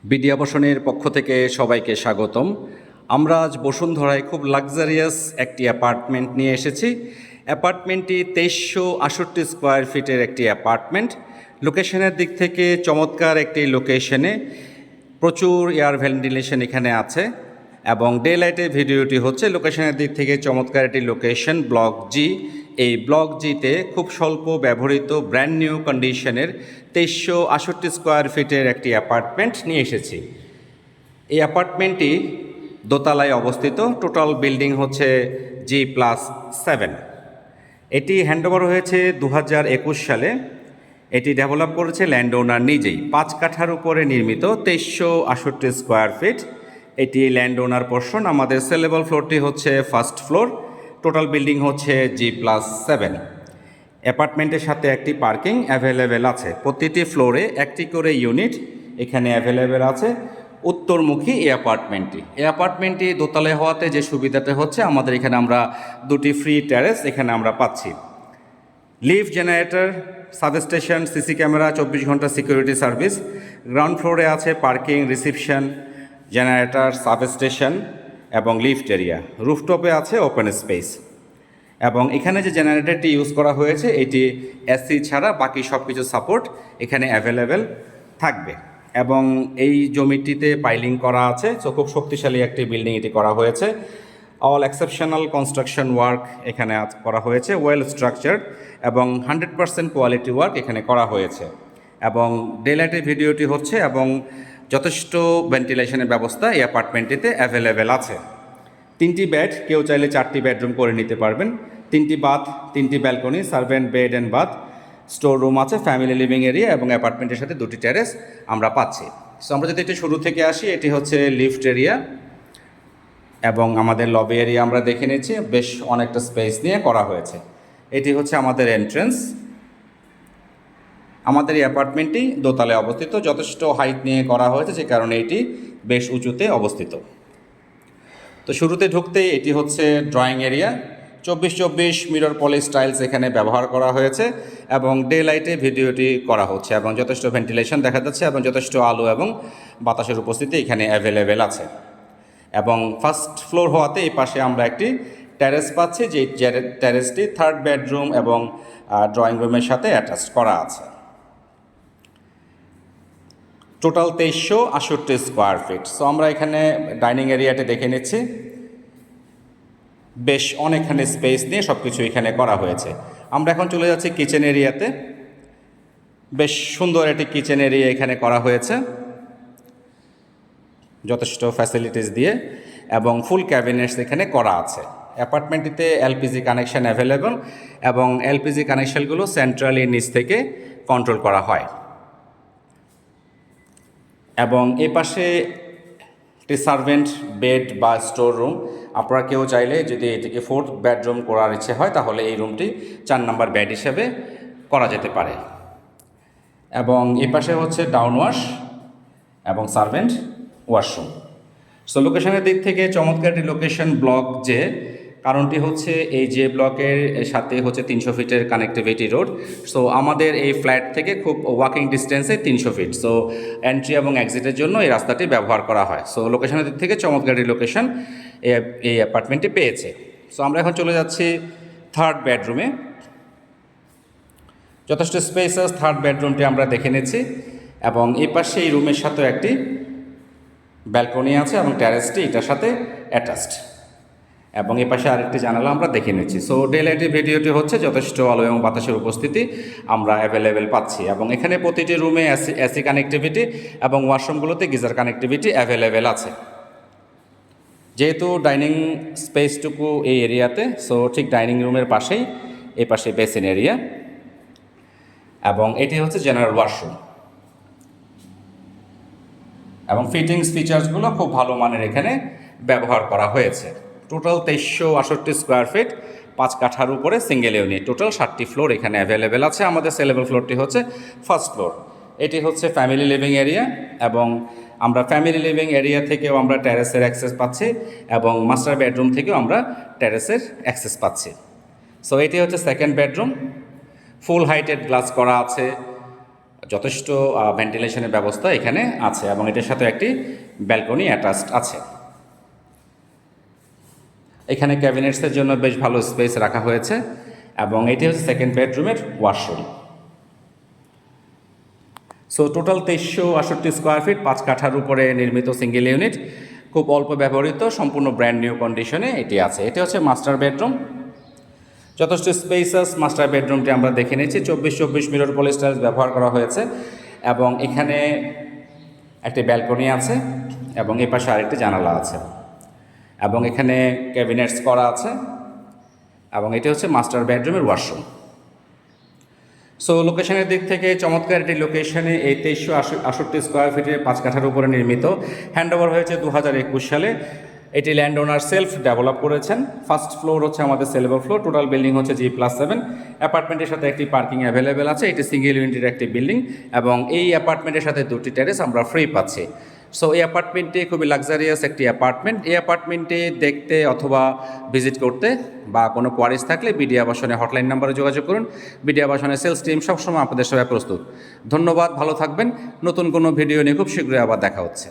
BD আবাসনের পক্ষ থেকে সবাইকে স্বাগতম। আমরা আজ বসুন্ধরায় খুব লাক্সারিয়াস একটি অ্যাপার্টমেন্ট নিয়ে এসেছি। অ্যাপার্টমেন্টটি 2368 স্কোয়ার ফিটের একটি অ্যাপার্টমেন্ট। লোকেশনের দিক থেকে চমৎকার একটি লোকেশনে, প্রচুর এয়ার ভেন্টিলেশন এখানে আছে এবং ডে লাইটের ভিডিওটি হচ্ছে। লোকেশনের দিক থেকে চমৎকার একটি লোকেশন, ব্লক জি। এই ব্লক জিতে খুব স্বল্প ব্যবহৃত ব্র্যান্ড নিউ কন্ডিশনের 2368 স্কোয়ার ফিটের একটি অ্যাপার্টমেন্ট নিয়ে এসেছি। এই অ্যাপার্টমেন্টটি দোতলায় অবস্থিত। টোটাল বিল্ডিং হচ্ছে G+7। এটি হ্যান্ডওভার হয়েছে 2021 সালে। এটি ডেভেলপ করেছে ল্যান্ড ওনার নিজেই। 5 কাঠার উপরে নির্মিত 2368 স্কোয়ার ফিট। এটি ল্যান্ড ওনার পোর্শন। আমাদের সেলেবল ফ্লোরটি হচ্ছে ফার্স্ট ফ্লোর। টোটাল বিল্ডিং হচ্ছে G+7। অ্যাপার্টমেন্টের সাথে একটি পার্কিং অ্যাভেলেবেল আছে। প্রতিটি ফ্লোরে একটি করে ইউনিট এখানে অ্যাভেলেবেল আছে। উত্তরমুখী এই অ্যাপার্টমেন্টটি দোতলায় হওয়াতে যে সুবিধাটা হচ্ছে, আমাদের এখানে আমরা দুটি ফ্রি টেরেস এখানে আমরা পাচ্ছি। Lift, generator, substation, CC camera, 24 ঘন্টা সিকিউরিটি সার্ভিস। গ্রাউন্ড ফ্লোরে আছে পার্কিং, রিসেপশন, জেনারেটর, সাবস্টেশন এবং লিফট এরিয়া। রুফটপে আছে ওপেন স্পেস। এবং এখানে যে জেনারেটরটি ইউজ করা হয়েছে, এটি এসি ছাড়া বাকি সব কিছু সাপোর্ট এখানে অ্যাভেলেবেল থাকবে। এবং এই জমিটিতে পাইলিং করা আছে, তো খুব শক্তিশালী একটি বিল্ডিং এটি করা হয়েছে। অল এক্সেপশনাল কনস্ট্রাকশন ওয়ার্ক এখানে করা হয়েছে, ওয়েল স্ট্রাকচার্ড এবং 100% কোয়ালিটি ওয়ার্ক এখানে করা হয়েছে। এবং ডে লাইটের ভিডিওটি হচ্ছে এবং যথেষ্ট ভেন্টিলেশনের ব্যবস্থা এই অ্যাপার্টমেন্টটিতে অ্যাভেলেবেল আছে। 3টি বেড, কেউ চাইলে 4টি বেডরুম করে নিতে পারবেন। 3টি বাথ, 3টি balcony, servant bed and bath, store room আছে, ফ্যামিলি লিভিং এরিয়া এবং অ্যাপার্টমেন্টের সাথে 2টি টেরেস আমরা পাচ্ছি। সো আমরা যদি একটু শুরু থেকে আসি, এটি হচ্ছে লিফট এরিয়া এবং আমাদের লবি এরিয়া আমরা দেখে নিচ্ছি। বেশ অনেকটা স্পেস নিয়ে করা হয়েছে। এটি হচ্ছে আমাদের এন্ট্রেন্স। আমাদের এই অ্যাপার্টমেন্টটি দোতলায় অবস্থিত, যথেষ্ট হাইট নিয়ে করা হয়েছে, যে কারণে এটি বেশ উঁচুতে অবস্থিত। তো শুরুতে ঢুকতেই এটি হচ্ছে drawing area. 24/24 mirror polish tiles এখানে ব্যবহার করা হয়েছে এবং ডে লাইটে ভিডিওটি করা হচ্ছে এবং যথেষ্ট ভেন্টিলেশন দেখা যাচ্ছে এবং যথেষ্ট আলো এবং বাতাসের উপস্থিতি এখানে অ্যাভেলেবেল আছে। এবং ফার্স্ট ফ্লোর হওয়াতে এই পাশে আমরা একটি ট্যারেস পাচ্ছি, যে ট্যারেসটি 3rd বেডরুম এবং ড্রয়িং রুমের সাথে অ্যাটাচ করা আছে। Total 2368 square feet. সো আমরা এখানে ডাইনিং এরিয়াটি দেখে নিচ্ছি। বেশ অনেকখানি স্পেস নিয়ে সব কিছু এখানে করা হয়েছে। আমরা এখন চলে যাচ্ছি কিচেন এরিয়াতে। বেশ সুন্দর একটি কিচেন এরিয়া এখানে করা হয়েছে, যথেষ্ট ফ্যাসিলিটিস দিয়ে এবং ফুল ক্যাবিনেটস এখানে করা আছে। অ্যাপার্টমেন্টটিতে এলপিজি কানেকশন অ্যাভেলেবল এবং এলপিজি কানেকশনগুলো সেন্ট্রালি নিচ থেকে কন্ট্রোল করা হয়। এবং এ পাশে একটি সার্ভেন্ট বেড বা স্টোর রুম। আপনারা কেউ চাইলে যদি এটিকে 4th বেডরুম করার ইচ্ছে হয়, তাহলে এই রুমটি 4 নম্বর বেড হিসেবে করা যেতে পারে। এবং এ পাশে হচ্ছে ডাউন ওয়াশ এবং সার্ভেন্ট ওয়াশরুম। সো লোকেশনের দিক থেকে চমৎকার একটি লোকেশন, ব্লক যে। কারণটি হচ্ছে এই যে ব্লকের সাথে হচ্ছে 300 ফিটের কানেক্টিভিটি রোড। সো আমাদের এই ফ্ল্যাট থেকে খুব ওয়াকিং ডিস্টেন্সে 300 ফিট। সো এন্ট্রি এবং এক্সিটের জন্য এই রাস্তাটি ব্যবহার করা হয়। সো লোকেশনের দিক থেকে চমৎকার একটি লোকেশন এই অ্যাপার্টমেন্টটি পেয়েছে। সো আমরা এখন চলে যাচ্ছি 3rd বেডরুমে। যথেষ্ট স্পেসাস 3rd বেডরুমটি আমরা দেখে নিচ্ছি এবং এই পাশে এই রুমের সাথেও একটি ব্যালকনি আছে এবং ট্যারেসটি এটার সাথে অ্যাটাচড এবং এই পাশে আরেকটি জানালা আমরা দেখে নিচ্ছি। সো ডে লাইটের ভিডিওটি হচ্ছে, যথেষ্ট আলো এবং বাতাসের উপস্থিতি আমরা অ্যাভেলেবেল পাচ্ছি এবং এখানে প্রতিটি রুমে এসি কানেক্টিভিটি এবং ওয়াশরুমগুলোতে গিজার কানেক্টিভিটি অ্যাভেলেবেল আছে। যেহেতু ডাইনিং স্পেসটুকু এই এরিয়াতে, সো ঠিক ডাইনিং রুমের পাশেই এই পাশে বেসিন এরিয়া এবং এটি হচ্ছে জেনারেল ওয়াশরুম এবং ফিটিংস ফিচার্সগুলো খুব ভালো মানের এখানে ব্যবহার করা হয়েছে। টোটাল 2368 স্কোয়ার ফিট, 5 কাঠার উপরে সিঙ্গেল ইউনিট। টোটাল 7টি ফ্লোর এখানে অ্যাভেলেবেল আছে। আমাদের সেলেবল ফ্লোরটি হচ্ছে ফার্স্ট ফ্লোর। এটি হচ্ছে ফ্যামিলি লিভিং এরিয়া এবং আমরা ফ্যামিলি লিভিং এরিয়া থেকেও আমরা ট্যারেসের অ্যাক্সেস পাচ্ছি এবং মাস্টার বেডরুম থেকেও আমরা ট্যারেসের অ্যাক্সেস পাচ্ছি। সো এটি হচ্ছে 2nd বেডরুম। ফুল হাইটেড গ্লাস করা আছে, যথেষ্ট ভেন্টিলেশনের ব্যবস্থা এখানে আছে এবং এটার সাথে একটি ব্যালকনি অ্যাটাচড আছে। এখানে ক্যাবিনেটসের জন্য বেশ ভালো স্পেস রাখা হয়েছে এবং এটি হচ্ছে সেকেন্ড বেডরুমের washroom. So total 2368 square feet, 5 কাঠার উপরে নির্মিত সিঙ্গেল ইউনিট, খুব অল্প ব্যবহৃত, সম্পূর্ণ ব্র্যান্ড নিউ কন্ডিশনে এটি আছে। এটি হচ্ছে মাস্টার বেডরুম, যথেষ্ট স্পেসাস মাস্টার বেডরুমটি আমরা দেখে নিয়েছি। 24 মিরর পলিশ টাইলস ব্যবহার করা হয়েছে এবং এখানে একটি ব্যালকনি আছে এবং এ পাশে আরেকটি জানালা আছে এবং এখানে ক্যাবিনেটস করা আছে এবং এটি হচ্ছে মাস্টার বেডরুমের ওয়াশরুম। সো লোকেশনের দিক থেকে চমৎকার একটি লোকেশনে এই 2368 স্কোয়ার ফিটের 5 কাঠার উপরে নির্মিত, হ্যান্ডওভার হয়েছে 2021 সালে। এটি ল্যান্ড ওনার সেলফ ডেভেলপ করেছেন। ফার্স্ট ফ্লোর হচ্ছে আমাদের সেলেবল ফ্লোর, টোটাল বিল্ডিং হচ্ছে G+7। অ্যাপার্টমেন্টের সাথে একটি পার্কিং অ্যাভেলেবেল আছে। এটি সিঙ্গেল ইউনিটের একটি বিল্ডিং এবং এই অ্যাপার্টমেন্টের সাথে 2টি টেরেস আমরা ফ্রি পাচ্ছি। সো এই অ্যাপার্টমেন্টটি খুবই লাক্সারিয়াস একটি অ্যাপার্টমেন্ট। এই অ্যাপার্টমেন্টে দেখতে অথবা ভিজিট করতে বা কোনো কোয়ারিজ থাকলে বিডি আবাসনের হটলাইন নাম্বারে যোগাযোগ করুন। বিডি আবাসনের সেলস টিম সবসময় আপনাদের সেবায় প্রস্তুত। ধন্যবাদ, ভালো থাকবেন। নতুন কোনো ভিডিও নিয়ে খুব শীঘ্রই আবার দেখা হচ্ছে।